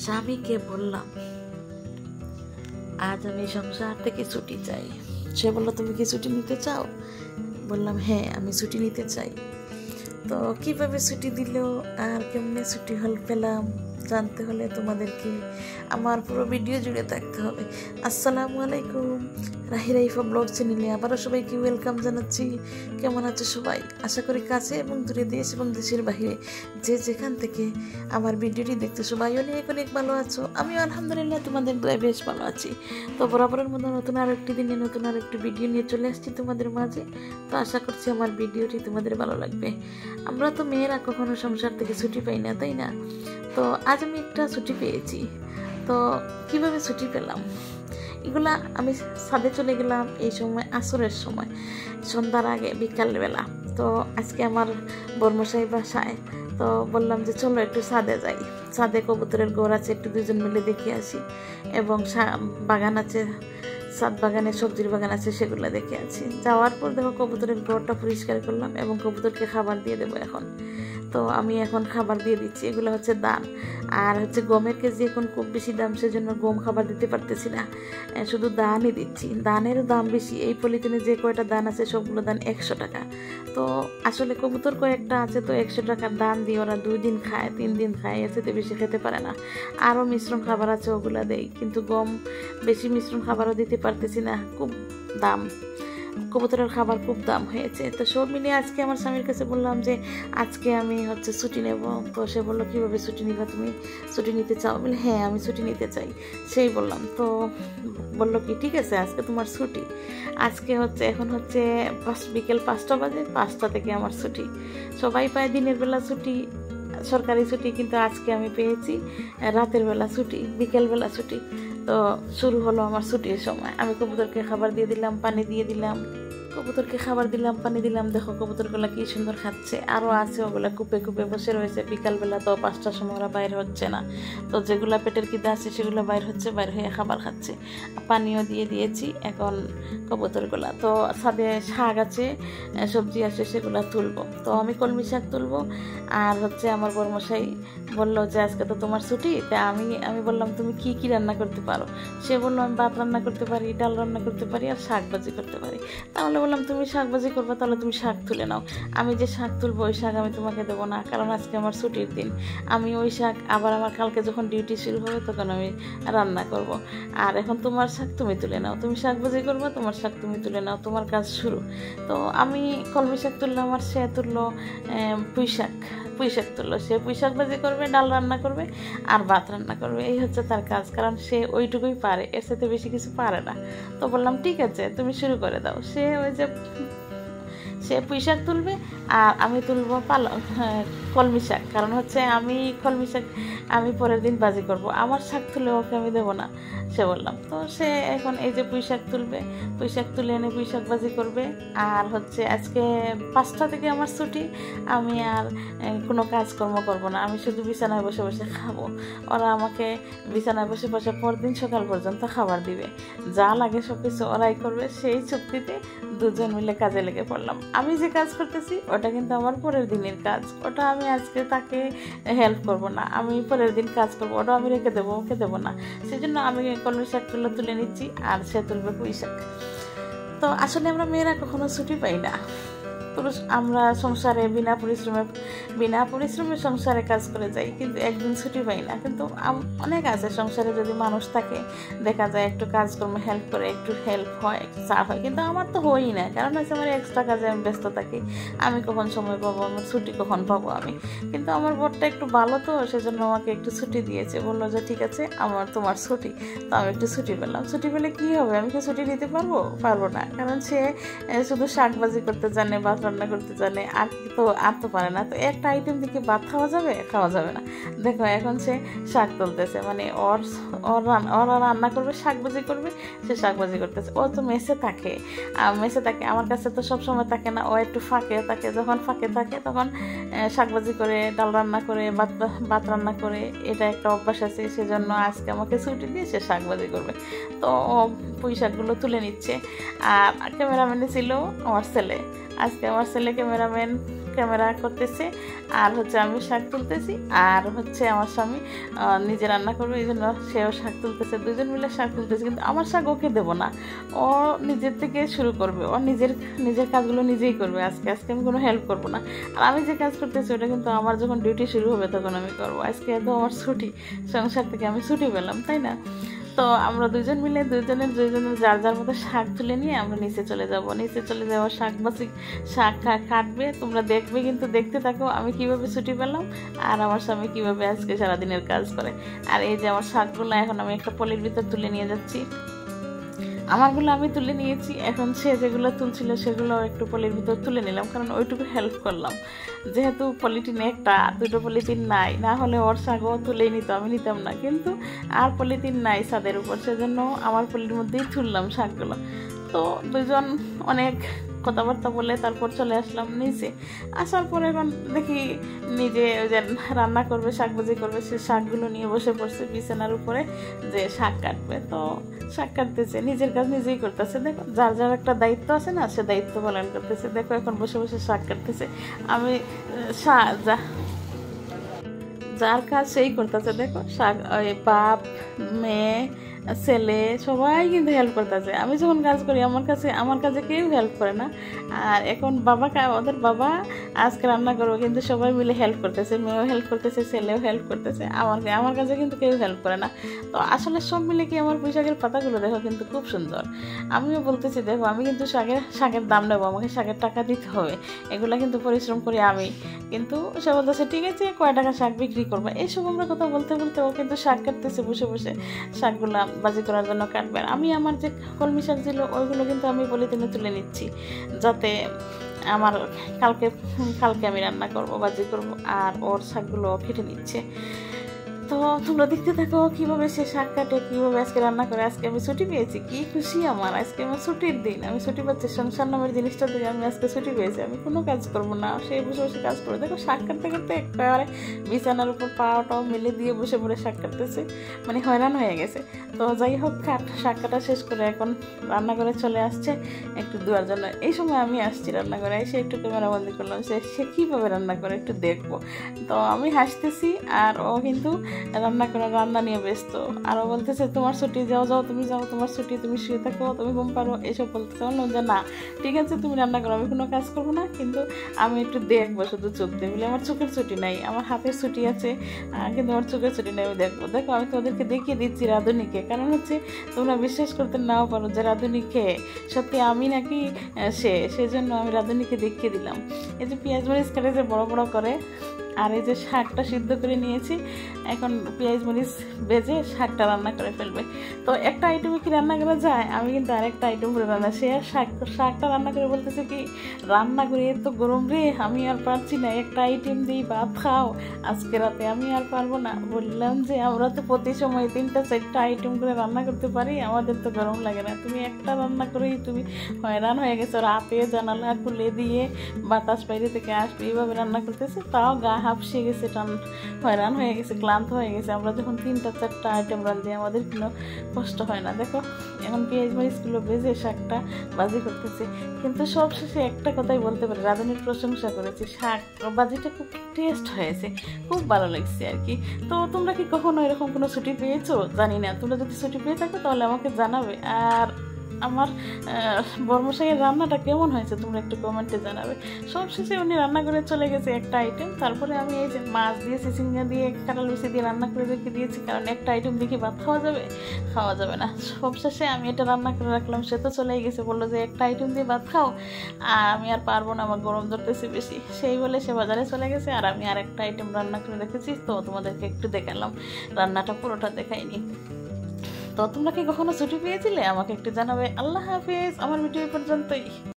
স্বামীকে বললাম আজ আমি সংসার থেকে ছুটি চাই। সে বললো তুমি কি ছুটি নিতে চাও? বললাম হ্যাঁ আমি ছুটি নিতে চাই। তো কিভাবে ছুটি দিল আর কেমনে ছুটি পেলাম জানতে হলে তোমাদেরকে আমার পুরো ভিডিও জুড়ে থাকতে হবে। আসসালামু আলাইকুম, রাহি রাইফা ব্লগ চ্যানেলে আবারও সবাইকে ওয়েলকাম জানাচ্ছি। কেমন আছো সবাই? আশা করি কাছে এবং দূরে, দেশ এবং দেশের বাইরে যে যেখান থেকে আমার ভিডিওটি দেখতে সবাই অনেক অনেক ভালো আছো। আমিও আলহামদুলিল্লাহ তোমাদের দয়ায় বেশ ভালো আছি। তো বরাবরের মতো নতুন আর একটি দিনে নতুন আর একটি ভিডিও নিয়ে চলে আসছি তোমাদের মাঝে। তো আশা করছি আমার ভিডিওটি তোমাদের ভালো লাগবে। আমরা তো মেয়েরা কখনো সংসার থেকে ছুটি পাই না, তাই না? তো আজ আমি একটা ছুটি পেয়েছি। তো কিভাবে ছুটি পেলাম এগুলা আমি ছাদে চলে গেলাম এই সময়, আসরের সময়, সন্ধ্যার আগে বিকালবেলা। তো আজকে আমার বর্মশাই বাসায়, তো বললাম যে চলো একটু ছাদে যাই। ছাদে কবুতরের ঘর আছে, একটু দুজন মিলে দেখে আসি, এবং বাগান আছে, ছাদ বাগানে সবজির বাগান আছে, সেগুলো দেখে আছি। যাওয়ার পর দেখো কবুতরের ঘরটা পরিষ্কার করলাম এবং কবুতরকে খাবার দিয়ে দেবো এখন। তো আমি এখন খাবার দিয়ে দিচ্ছি। এগুলো হচ্ছে দান, আর হচ্ছে গমের কেজি এখন খুব বেশি দাম, সেজন্য গম খাবার দিতে পারতেছি না, শুধু দানই দিচ্ছি। দানেরও দাম বেশি, এই পলিথিনে যে কয়টা দান আছে সবগুলো দান 100 টাকা। তো আসলে কবুতর কয়েকটা আছে, তো 100 টাকার দান দিয়ে ওরা 2 দিন খায়, 3 দিন খায়, এর সাথে বেশি খেতে পারে না। আরও মিশ্রণ খাবার আছে, ওগুলা দেই, কিন্তু গম বেশি মিশ্রণ খাবারও দিতে পারতেছি না, খুব দাম, কবুতরের খাবার খুব দাম হয়েছে। তো সব মিলিয়ে আজকে আমার স্বামীর কাছে বললাম যে আজকে আমি হচ্ছে ছুটি নেব। তো সে বললো কীভাবে ছুটি নিবা, তুমি ছুটি নিতে চাও? বলে হ্যাঁ আমি ছুটি নিতে চাই। সেই বললাম, তো বললো কি ঠিক আছে আজকে তোমার ছুটি। আজকে হচ্ছে এখন হচ্ছে বিকেল 5টা বাজে, 5টা থেকে আমার ছুটি। সবাই পায় দিনের বেলা ছুটি, সরকারি ছুটি, কিন্তু আজকে আমি পেয়েছি রাতের বেলা ছুটি, বিকেলবেলা ছুটি। তো শুরু হলো আমার ছুটির সময়। আমি কবুতরকে খাবার দিয়ে দিলাম, পানি দিয়ে দিলাম, কবুতরকে খাবার দিলাম, পানি দিলাম। দেখো কবুতরগুলো কি সুন্দর খাচ্ছে। আরও আছে ওগুলা কুপে কুপে বসে রয়েছে। বিকালবেলা তো 5টার সময় ওরা বাইর হচ্ছে না, তো যেগুলা পেটের খিদা আছে সেগুলো বাইর হচ্ছে, বাইর হয়ে খাবার খাচ্ছে। পানিও দিয়ে দিয়েছি এখন কবুতরগুলা। তো ছাদে শাক আছে, সবজি আছে, সেগুলা তুলবো। তো আমি কলমি শাক তুলবো। আর হচ্ছে আমার বড়মশাই বললো যে আজকে তো তোমার ছুটি, তা আমি বললাম তুমি কি কি রান্না করতে পারো? সে বললো আমি ভাত রান্না করতে পারি, ডাল রান্না করতে পারি, আর শাক ভাজি করতে পারি। তাহলে বললাম তুমি শাক ভাজি করবে, তাহলে তুমি শাক তুলে নাও। আমি যে শাক তুলবো ওই শাক আমি তোমাকে দেবো না, কারণ আজকে আমার ছুটির দিন। আমি ওই শাক আবার আমার কালকে যখন ডিউটি শুরু হবে তখন আমি রান্না করব। আর এখন তোমার শাক তুমি তুলে নাও, তুমি শাক ভাজি করবে, তোমার শাক তুমি তুলে নাও, তোমার কাজ শুরু। তো আমি কলমি শাক তুললাম, আর সে তুললো পুঁই শাক তুললো। সে পুঁই শাক ভাজি করবে, ডাল রান্না করবে, আর ভাত রান্না করবে। এই হচ্ছে তার কাজ, কারণ সে ওইটুকুই পারে, এর সাথে বেশি কিছু পারে না। তো বললাম ঠিক আছে তুমি শুরু করে দাও। সে পুঁই শাক তুলবে, আর আমি তুলবো কলমি শাক, কারণ হচ্ছে আমি কলমি শাক আমি পরের দিন ভাজি করব, আমার শাক তুলে ওকে আমি দেবো না, সে বললাম। তো সে এখন এই যে পুঁই শাক তুলবে, পুঁই শাক তুলে এনে পুঁই শাক ভাজি করবে। আর হচ্ছে আজকে 5টা থেকে আমার ছুটি, আমি আর কোনো কাজকর্ম করব না, আমি শুধু বিছানায় বসে বসে খাবো। ওরা আমাকে বিছানায় বসে বসে পরদিন সকাল পর্যন্ত খাবার দিবে, যা লাগে সব কিছু ওরাই করবে। সেই চুক্তিতে দুজন মিলে কাজে লেগে পড়লাম। আমি যে কাজ করতেছি ওটা কিন্তু আমার পরের দিনের কাজ, ওটা আমি আজকে তাকে হেল্প করব না, আমি পরের দিন কাজ করবো, ওটা আমি রেখে দেবো, ওকে দেবো না। সেই জন্য আমি কলমি শাকগুলো তুলে নিচ্ছি, আর সে তুলবে পুঁই শাক। তো আসলে আমরা মেয়েরা কখনো ছুটি পাই না। আমরা সংসারে বিনা পরিশ্রমে সংসারে কাজ করে যাই, কিন্তু একদিন ছুটি পাই না। কিন্তু অনেক আছে সংসারে, যদি মানুষ থাকে দেখা যায় একটু কাজকর্ম হেল্প করে, একটু হেল্প হয়, একটু চা হয়, কিন্তু আমার তো হয়ই না, কারণ হচ্ছে আমার এক্সট্রা কাজে আমি ব্যস্ত থাকি। আমি কখন সময় পাবো, আমার ছুটি কখন পাবো আমি? কিন্তু আমার বরটা একটু ভালো, তো সেজন্য আমাকে একটু ছুটি দিয়েছে, বললো যে ঠিক আছে তোমার ছুটি। তো আমি একটু ছুটি পেলাম। ছুটি পেলে কি হবে, আমি কি ছুটি নিতে পারবো না, কারণ সে শুধু শাক ভাজি করতে জানে, ভাত রান্না করতে জানে, আর তো পারে না। তো একটা আইটেম থেকে ভাত খাওয়া যাবে না। দেখো এখন সে শাক তুলতেছে, মানে ওরা রান্না করবে, শাক ভাজি করবে, সে শাক ভাজি করতেছে। ও তো মেসে থাকে, আমার কাছে তো সবসময় থাকে না, ও একটু ফাঁকে থাকে। যখন ফাঁকে থাকে তখন শাক ভাজি করে, ডাল রান্না করে, ভাত রান্না করে, এটা একটা অভ্যাস আছে। সেজন্য আজকে আমাকে ছুটি দিয়ে সে শাক ভাজি করবে। তো ও পুঁই শাকগুলো তুলে নিচ্ছে। আর ক্যামেরাম্যানে ছিল আমার ছেলে। আজকে আমার ছেলে ক্যামেরাম্যান, ক্যামেরা করতেছে, আর হচ্ছে আমি শাক তুলতেছি, আর হচ্ছে আমার স্বামী নিজে রান্না করবে, এই জন্য সেও শাক তুলতেছে, দুজন মিলে শাক তুলতেছে। কিন্তু আমার শাক ওকে দেবো না, ও নিজের থেকে শুরু করবে, ও নিজের কাজগুলো নিজেই করবে। আজকে আমি কোনো হেল্প করবো না। আর আমি যে কাজ করতেছি ওটা কিন্তু আমার যখন ডিউটি শুরু হবে তখন আমি করবো। আজকে তো আমার ছুটি, সংসার থেকে আমি ছুটি পেলাম, তাই না? তো আমরা দুজন মিলে দুজনের যার যার মতো শাক তুলে নিয়ে আমরা নিচে চলে যাব। নিচে চলে যাবো, শাক কাটবে, তোমরা দেখবে, কিন্তু দেখতে থাকো আমি কিভাবে ছুটি পেলাম আর আমার স্বামী কিভাবে আজকে সারাদিনের কাজ করে। আর এই যে আমার শাকগুলো এখন আমি একটা পলির ভিতর তুলে নিয়ে যাচ্ছি। আমারগুলো আমি তুলে নিয়েছি, এখন সে যেগুলো তুলছিল সেগুলো একটু পলির ভিতর তুলে নিলাম, কারণ ওইটুকু হেল্প করলাম। যেহেতু পলিথিন একটা, দুটো পলিথিন নাই, না হলে ওর শাকও তুলেই নিত, আমি নিতাম না। কিন্তু আর পলিথিন নাই ছাদের উপর, সেজন্য আমার পলির মধ্যেই তুললাম শাকগুলো। তো দুজন অনেক কথাবার্তা বলে তারপর চলে আসলাম নিচে। আসার পর এখন দেখি নিজে ওই যে রান্না করবে, শাক ভাজি করবে, সে শাকগুলো নিয়ে বসে পড়ছে বিছানার উপরে যে শাক কাটবে। তো শাক কাটতেছে, নিজের কাজ নিজেই করতেছে। দেখো যার যার একটা দায়িত্ব আছে না, সে দায়িত্ব পালন করতেছে। দেখো এখন বসে বসে শাক কাটতেছে, আমি যার কাজ সেই করতেছে। দেখো শাক, ওই বাপ, মেয়ে, ছেলে সবাই কিন্তু হেল্প করতেছে। আমি যখন কাজ করি আমার কাছে কেউ হেল্প করে না। আর এখন ওদের বাবা আজকে রান্না করবো, কিন্তু সবাই মিলে হেল্প করতেছে, মেয়েও হেল্প করতেছে, ছেলেও হেল্প করতেছে। আমার কাছে কিন্তু কেউ হেল্প করে না। তো আসলে সব মিলে কি আমার পুঁইশাকের পাতাগুলো দেখো কিন্তু খুব সুন্দর। আমিও বলতেছি দেখো আমি কিন্তু শাকের দাম নেবো, আমাকে শাকের টাকা দিতে হবে, এগুলা কিন্তু পরিশ্রম করি আমি। কিন্তু সে বলতেছে ঠিক আছে কয় টাকা শাক বিক্রি করবো, এইসব আমরা কথা বলতে বলতে ও কিন্তু শাক কাটতেছে বসে বসে, শাকগুলা ভাজি করার জন্য কাটবেন। আমি আমার যে কলমি শাক ছিল ওইগুলো কিন্তু আমি পলিথিনে তুলে নিচ্ছি, যাতে আমার কালকে আমি রান্না করব, ভাজি করব। আর ওর শাকগুলো কেটে নিচ্ছে। তো তোমরা দেখতে থাকো কিভাবে সে শাক কাটে, কিভাবে আজকে রান্না করে। আজকে আমি ছুটি পেয়েছি, কি খুশি আমার, আজকে আমার ছুটির দিন, আমি ছুটি পাচ্ছি। সংসার নামের জিনিসটা থেকে আমি আজকে ছুটি পেয়েছি, আমি কোনো কাজ করবো না, সে বসে বসে কাজ করবে। দেখো শাক কাটতে কাটতে একেবারে বিছানার উপর পাটাও মেলে দিয়ে বসে পড়ে শাক কাটতেছে, মানে হয়রান হয়ে গেছে। তো যাই হোক, শাক কাটা শেষ করে এখন রান্না করে চলে আসছে একটু দেওয়ার জন্য। এই সময় আমি আসছি রান্না করে, এসে একটু ক্যামেরাবন্দি করলাম সে কীভাবে রান্না করে একটু দেখবো। তো আমি হাসতেছি আর ও কিন্তু রান্না নিয়ে ব্যস্ত। আরও বলতেছে তোমার ছুটি, যাও তুমি যাও, তোমার ছুটি, তুমি শুয়ে থাকো, তুমি ঘুম পারো, এসব বলতেছে। বললাম যে না ঠিক আছে তুমি রান্না করো, আমি কোনো কাজ করবো না, কিন্তু আমি একটু দেখবো শুধু চোখ দিয়ে। বলে আমার চোখের ছুটি নাই, আমার হাতের ছুটি আছে, কিন্তু আমার চোখের ছুটি নেই, আমি দেখবো। দেখো আমি তোমাদেরকে দেখিয়ে দিচ্ছি রাঁধুনিকে, কারণ হচ্ছে তোমরা বিশ্বাস করতে নাও পারো যে রাঁধুনিকে সত্যি আমি নাকি সেজন্য আমি রাঁধুনিকে দেখিয়ে দিলাম। এই যে পেঁয়াজ মরিচ কাটে যে বড় বড় করে, আর এই যে শাকটা সিদ্ধ করে নিয়েছি, এখন পেঁয়াজ মরিচ ভেজে শাকটা রান্না করে ফেলবে। তো একটা আইটেমে কি রান্না করা যায়, আমি কিন্তু আরেকটা আইটেম করে রান্না, সে আর শাকটা রান্না করে বলতেছে কি রান্না করে তো গরম রে, আমি আর পারছি না, একটা আইটেম দিই ভাত খাও আজকে রাতে, আমি আর পারবো না। বললাম যে আমরা তো প্রতি সময় 3-4টা আইটেম করে রান্না করতে পারি, আমাদের তো গরম লাগে না, তুমি একটা রান্না করেই তুমি হয়রান হয়ে গেছো, রাতে জানালা খুলে দিয়ে বাতাস বাইরে থেকে আসবে, এইভাবে রান্না করতেছে। তাও গা হাঁপসে গেছে, হয়রান হয়ে গেছে, ক্লান্ত হয়ে গেছে। আমরা যখন 3-4টা আইটেম রাঁধি আমাদের কোনো কষ্ট হয় না। দেখো এখন পেঁয়াজ মরিচগুলো ভেজে শাকটা ভাজি করতেছে, কিন্তু সবশেষে একটা কথাই বলতে পারি, রাঁধুনির প্রশংসা করেছি, শাক ভাজিটা খুব টেস্ট হয়েছে, খুব ভালো লাগছে আর কি। তো তোমরা কি কখনো এরকম কোনো ছুটি পেয়েছো জানি না, তোমরা যদি ছুটি পেয়ে থাকো তাহলে আমাকে জানাবে। আর আমার বর্মশাইয়ের রান্নাটা কেমন হয়েছে তোমরা একটু কমেন্টে জানাবে। সবশেষে উনি রান্না করে চলে গেছে একটা আইটেম, তারপরে আমি এই যে মাছ দিয়ে চিচিঙ্গা দিয়ে কাঁঠাল বিচি দিয়ে রান্না করে রেখে দিয়েছি, কারণ একটা আইটেম দেখে ভাত খাওয়া যাবে না। সবশেষে আমি এটা রান্না করে রাখলাম, সে তো চলেই গেছে, বললো যে একটা আইটেম দিয়ে ভাত খাও, আর আমি আর পারবো না, আমার গরম ধরতেছে বেশি, সেই বলে সে বাজারে চলে গেছে। আর আমি আর একটা আইটেম রান্না করে রেখেছি, তো তোমাদেরকে একটু দেখালাম, রান্নাটা পুরোটা দেখাইনি। তো তোমরা কি কখনো ছুটি পেয়েছিলে আমাকে একটু জানাবে। আল্লাহ হাফেজ, আমার ভিডিও পর্যন্তই।